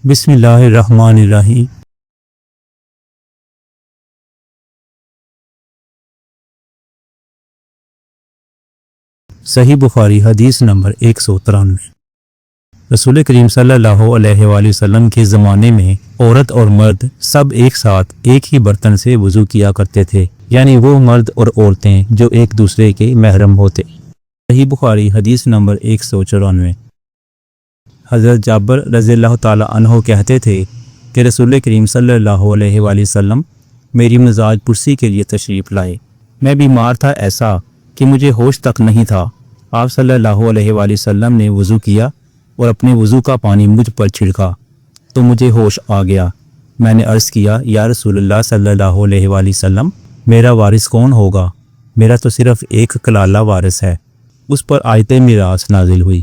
بسم اللہ الرحمن الرحیم۔ صحیح بخاری حدیث نمبر 193۔ رسول کریم صلی اللہ علیہ وآلہ وسلم کے زمانے میں عورت اور مرد سب ایک ساتھ ایک ہی برتن سے وضو کیا کرتے تھے، یعنی وہ مرد اور عورتیں جو ایک دوسرے کے محرم ہوتے۔ صحیح بخاری حدیث نمبر 194۔ حضرت جابر رضی اللہ تعالی عنہ کہتے تھے کہ رسول کریم صلی اللہ علیہ وآلہ وسلم میری مزاج پرسی کے لیے تشریف لائے۔ میں بیمار تھا، ایسا کہ مجھے ہوش تک نہیں تھا۔ آپ صلی اللہ علیہ وآلہ وسلم نے وضو کیا اور اپنے وضو کا پانی مجھ پر چھڑکا تو مجھے ہوش آ گیا۔ میں نے عرض کیا، یا رسول اللہ صلی اللہ علیہ وآلہ وسلم، میرا وارث کون ہوگا؟ میرا تو صرف ایک کلالہ وارث ہے۔ اس پر آیت میراث نازل ہوئی۔